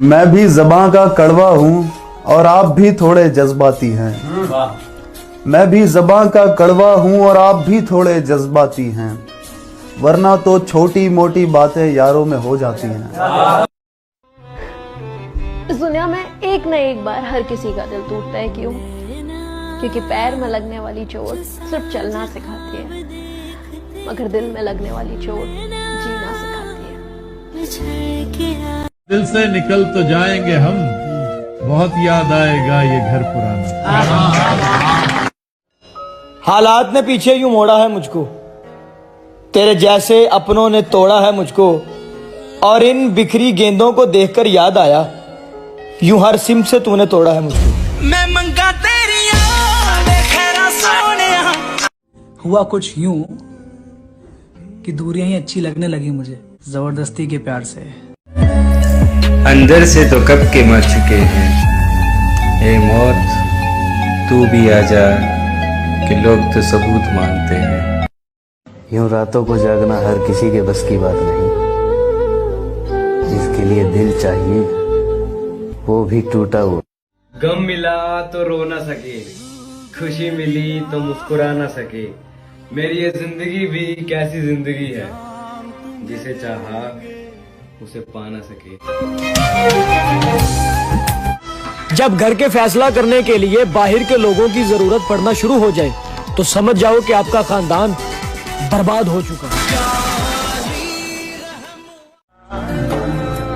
मैं भी ज़बां का कड़वा हूँ और आप भी थोड़े जज्बाती हैं। मैं भी ज़बां का कड़वा हूँ और आप भी थोड़े जज्बाती हैं, वरना तो छोटी मोटी बातें यारों में हो जाती हैं। इस दुनिया में एक न एक बार हर किसी का दिल टूटता है। क्यों? क्योंकि पैर में लगने वाली चोट सिर्फ चलना सिखाती है, मगर दिल में लगने वाली चोट जीना सिखाती है। दिल से निकल तो जाएंगे हम, बहुत याद आएगा ये घर पुराना। हालात ने पीछे यूं मोड़ा है मुझको, तेरे जैसे अपनों ने तोड़ा है मुझको, और इन बिखरी गेंदों को देखकर याद आया यूं हर सिम से तूने तोड़ा है मुझको। मैं मंगा तेरी खैरा सोनिया। हुआ कुछ यूं कि दूरियां ही अच्छी लगने लगी मुझे, जबरदस्ती के प्यार से। अंदर से तो कब के मर चुके हैं, ए मौत तू भी आजा कि लोग तो सबूत मांगते हैं। यूं रातों को जागना हर किसी के बस की बात नहीं, जिसके लिए दिल चाहिए वो भी टूटा हुआ। गम मिला तो रो ना सके, खुशी मिली तो मुस्कुरा ना सके, मेरी ये जिंदगी भी कैसी जिंदगी है, जिसे चाहा उसे पा ना सके। जब घर के फैसला करने के लिए बाहर के लोगों की जरूरत पड़ना शुरू हो जाए तो समझ जाओ कि आपका खानदान बर्बाद हो चुका है।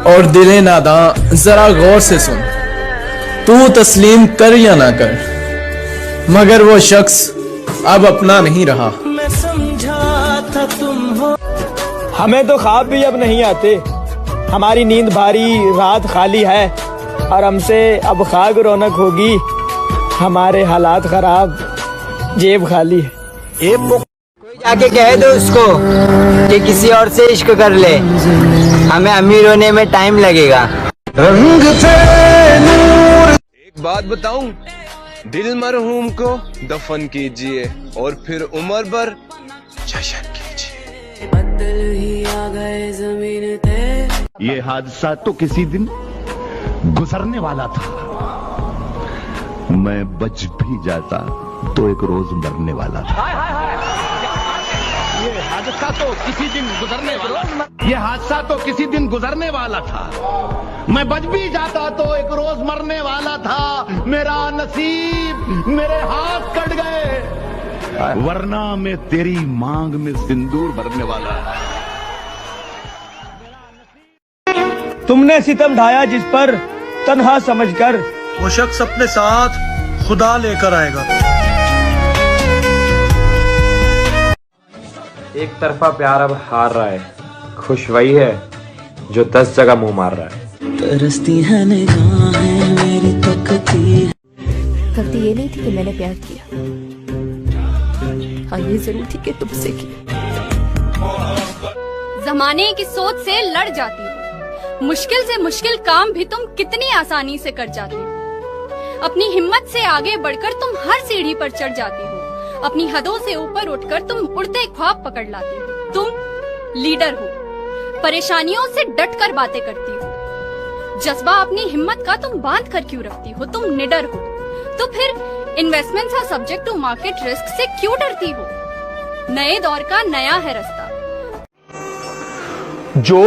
और दिले नादां जरा गौर से सुन, तू तस्लीम कर या ना कर, मगर वो शख्स अब अपना नहीं रहा। मैं समझा था तुम हो। हमें तो ख्वाब भी अब नहीं आते, हमारी नींद भारी रात खाली है, और हमसे अब खाक रौनक होगी, हमारे हालात खराब जेब खाली है। कोई जाके कह दो उसको कि किसी और से इश्क कर ले, हमें अमीर होने में टाइम लगेगा। रंग से नूर। एक बात बताऊं, दिल मरहूम को दफन कीजिए और फिर उम्र भर जश्न कीजिए। बदल ही आ गए जमीन पे। ये हादसा तो किसी दिन गुजरने वाला था, मैं बच भी जाता तो एक रोज मरने वाला था। ये हादसा तो किसी दिन गुजरने वाला था, ये हादसा तो किसी दिन गुजरने वाला था, मैं बच भी जाता तो एक रोज मरने वाला था, मेरा नसीब मेरे हाथ कट गए, वरना मैं तेरी मांग में सिंदूर भरने वाला। तुमने सितम ढाया जिस पर तन्हा समझकर, वो शख्स अपने साथ खुदा लेकर आएगा। एक तरफा प्यार अब हार रहा है, खुश वही है जो 10 जगह मुंह मार रहा है। तरसती है निगाहें मेरी तकती। गलती ये नहीं थी कि मैंने प्यार किया, हाँ ये जरूर थी कि तुमसे किया। जमाने की सोच से लड़ जाती हो, मुश्किल से मुश्किल काम भी तुम कितनी आसानी से कर जाती हो, अपनी हिम्मत से आगे बढ़कर तुम हर सीढ़ी पर चढ़ जाती हो, अपनी हदों से ऊपर उठकर तुम उड़ते ख्वाब पकड़ लाती हो। तुम लीडर हो, परेशानियों से डटकर बातें करती हो, जज्बा अपनी हिम्मत का तुम बांध कर क्यों रखती हो, तुम निडर हो, तो फिर investments are subject to market risk से क्यों डरती हो? नए दौर का नया है रास्ता। जो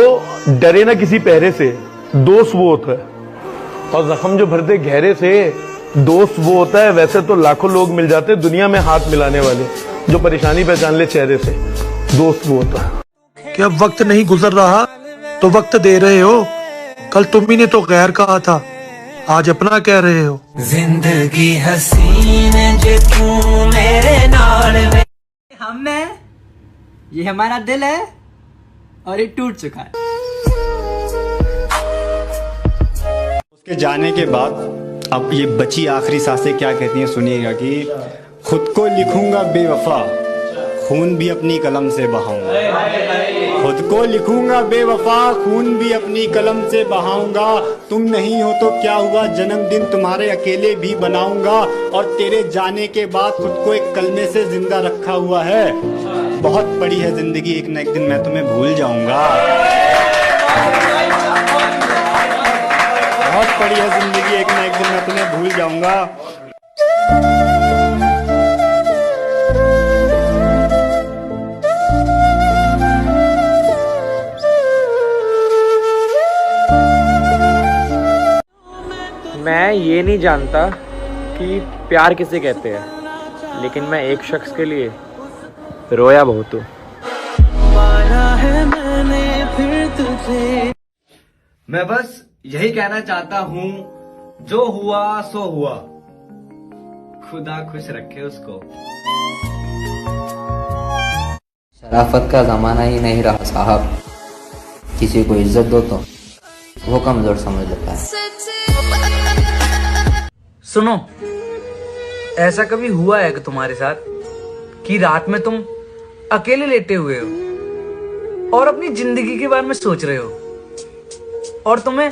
डरे ना किसी पहरे से, दोस्त वो होता है, और जख्म जो भरते गहरे से, दोस्त वो होता है। वैसे तो लाखों लोग मिल जाते हैं दुनिया में हाथ मिलाने वाले, जो परेशानी पहचान ले चेहरे से, दोस्त वो होता है। कि अब वक्त नहीं गुजर रहा तो वक्त दे रहे हो, कल तुम ही ने तो गैर कहा था, आज अपना कह रहे हो। जिंदगी हसीन जे तू मेरे नाल में। हम हैं, ये हमारा दिल है और ये टूट चुका है। उसके जाने के बाद अब ये बची आखिरी सांसें क्या कहती हैं सुनिएगा कि खुद को लिखूंगा बेवफा, खून भी अपनी कलम से बहाऊंगा। खुद को लिखूंगा बेवफा, खून भी अपनी कलम से बहाऊंगा। तुम नहीं हो तो क्या हुआ, जन्मदिन तुम्हारे अकेले भी बनाऊंगा। और तेरे जाने के बाद खुद को एक कलमे से जिंदा रखा हुआ है। बहुत बड़ी है जिंदगी, एक न एक दिन मैं तुम्हें भूल जाऊंगा। पड़ी है जिंदगी, एक ना एक दिन मैं तुम्हें भूल जाऊंगा। मैं ये नहीं जानता कि प्यार किसे कहते हैं, लेकिन मैं एक शख्स के लिए रोया बहुत हूँ। मैं बस यही कहना चाहता हूँ, जो हुआ सो हुआ, खुदा खुश रखे उसको। शराफत का जमाना ही नहीं रहा साहब, किसी को इज्जत दो तो वो कमजोर समझ लेता है। सुनो, ऐसा कभी हुआ है कि तुम्हारे साथ कि रात में तुम अकेले लेटे हुए हो और अपनी जिंदगी के बारे में सोच रहे हो और तुम्हें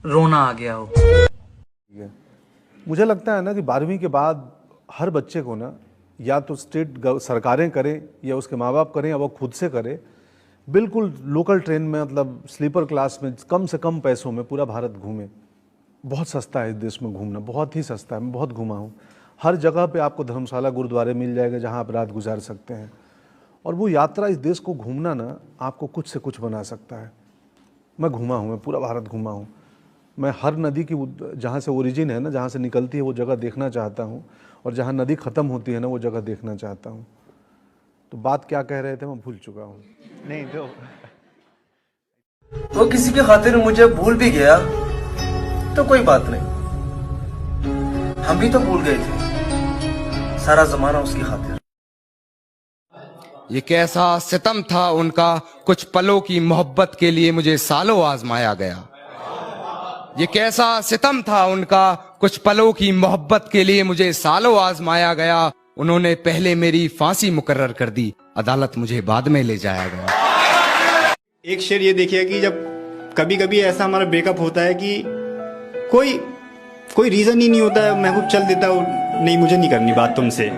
रोना आ गया हो? मुझे लगता है ना कि 12वीं के बाद हर बच्चे को ना, या तो स्टेट सरकारें करें या उसके माँ बाप करें या वो खुद से करे, बिल्कुल लोकल ट्रेन में, मतलब स्लीपर क्लास में कम से कम पैसों में पूरा भारत घूमे। बहुत सस्ता है इस देश में घूमना, बहुत ही सस्ता है। मैं बहुत घूमा हूँ। हर जगह पे आपको धर्मशाला, गुरुद्वारे मिल जाएगा जहाँ आप रात गुजार सकते हैं। और वो यात्रा, इस देश को घूमना ना आपको कुछ से कुछ बना सकता है। मैं घूमा हूँ, मैं पूरा भारत घूमा हूँ। मैं हर नदी की जहाँ से ओरिजिन है ना, जहाँ से निकलती है वो जगह देखना चाहता हूँ, और जहाँ नदी ख़त्म होती है ना वो जगह देखना चाहता हूँ। तो बात क्या कह रहे थे मैं भूल चुका हूँ। नहीं तो किसी की खातिर मुझे भूल भी गया तो कोई बात नहीं, हम भी तो भूल गए थे सारा जमाना उसकी खातिर। ये कैसा सितम था उनका, कुछ पलों की मोहब्बत के लिए मुझे सालों आजमाया गया। ये कैसा सितम था उनका, कुछ पलों की मोहब्बत के लिए मुझे सालों आजमाया गया। उन्होंने पहले मेरी फांसी मुकर्रर कर दी, अदालत मुझे बाद में ले जाया गया। एक शेर ये देखिए कि जब कभी कभी ऐसा हमारा ब्रेकअप होता है कि कोई रीजन ही नहीं होता है, महबूब चल देता है, नहीं मुझे नहीं करनी बात तुमसे।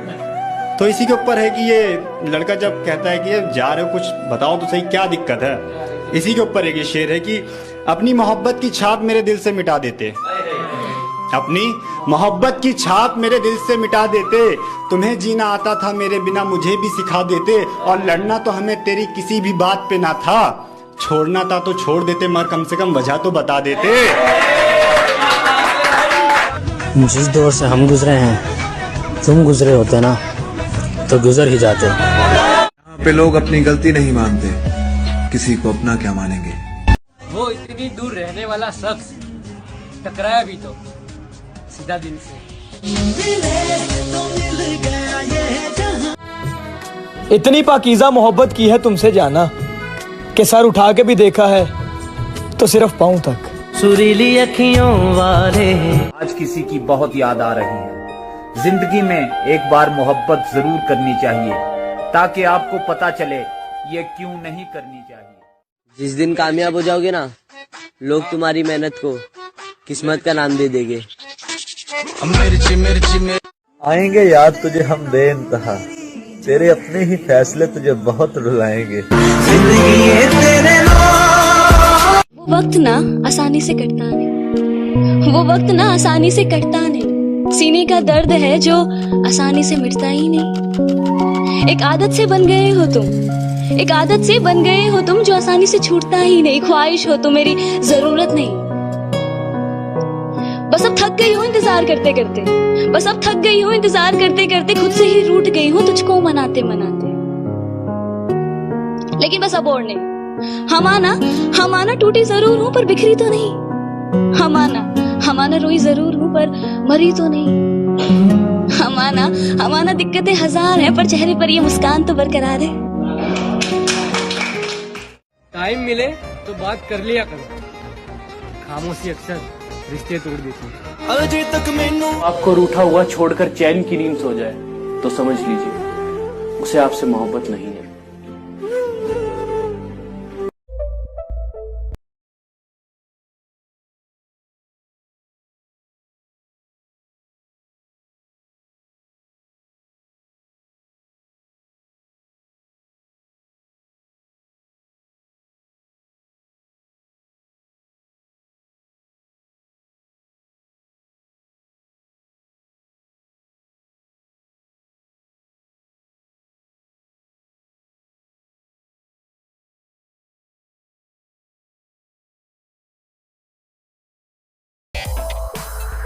तो इसी के ऊपर है कि ये लड़का जब कहता है कि ये जा रहे हो, कुछ बताओ तो सही क्या दिक्कत है। इसी के ऊपर एक ये शेर है कि अपनी मोहब्बत की छाप मेरे दिल से मिटा देते, अपनी मोहब्बत की छाप मेरे दिल से मिटा देते। तुम्हें जीना आता था मेरे बिना, मुझे भी सिखा देते। और लड़ना तो हमें तेरी किसी भी बात पे ना था, छोड़ना था तो छोड़ देते, मगर कम से कम वजह तो बता देते। जिस दौर से हम गुजरे हैं, तुम गुजरे होते ना तो गुजर ही जाते। यहाँ पे लोग अपनी गलती नहीं मानते, किसी को अपना क्या मानेंगे। वो इतनी दूर रहने वाला शख्स टकराया भी तो सीधा दिल से। इतनी पाकीज़ा मोहब्बत की है तुमसे जाना, कि सर उठा के भी देखा है तो सिर्फ पाँव तक। सुरीली अखियों वाले। आज किसी की बहुत याद आ रही है। जिंदगी में एक बार मोहब्बत जरूर करनी चाहिए, ताकि आपको पता चले ये क्यों नहीं करनी चाहिए। जिस दिन कामयाब हो जाओगे ना, लोग तुम्हारी मेहनत को किस्मत का नाम दे देंगे। आएंगे याद तुझे हम बेइंतहा, तेरे अपने ही फैसले तुझे बहुत रुलाएंगे। वो वक्त ना आसानी से कटता नहीं, वो वक्त ना आसानी से कटता नहीं। सीने का दर्द है जो आसानी से मिटता ही नहीं। एक आदत से बन गए हो तुम, एक आदत से बन गए हो तुम, जो आसानी से छूटता ही नहीं। ख्वाहिश हो तो मेरी जरूरत नहीं, बस अब थक गई हूँ इंतजार करते करते, बस अब थक गई हूँ इंतजार करते करते। खुद से ही रूठ गई हूँ तुझको मनाते मनाते। लेकिन बस अब और नहीं, हम आना टूटी जरूर हूँ पर बिखरी तो नहीं। हम आना रोई जरूर हूँ पर मरी तो नहीं। हम आना दिक्कतें हजार हैं पर चेहरे पर ये मुस्कान तो बरकरार है। टाइम मिले तो बात कर लिया करो, खामोशी अक्सर रिश्ते तोड़ देती है। आपको रूठा हुआ छोड़कर चैन की नींद सो जाए तो समझ लीजिए उसे आपसे मोहब्बत नहीं।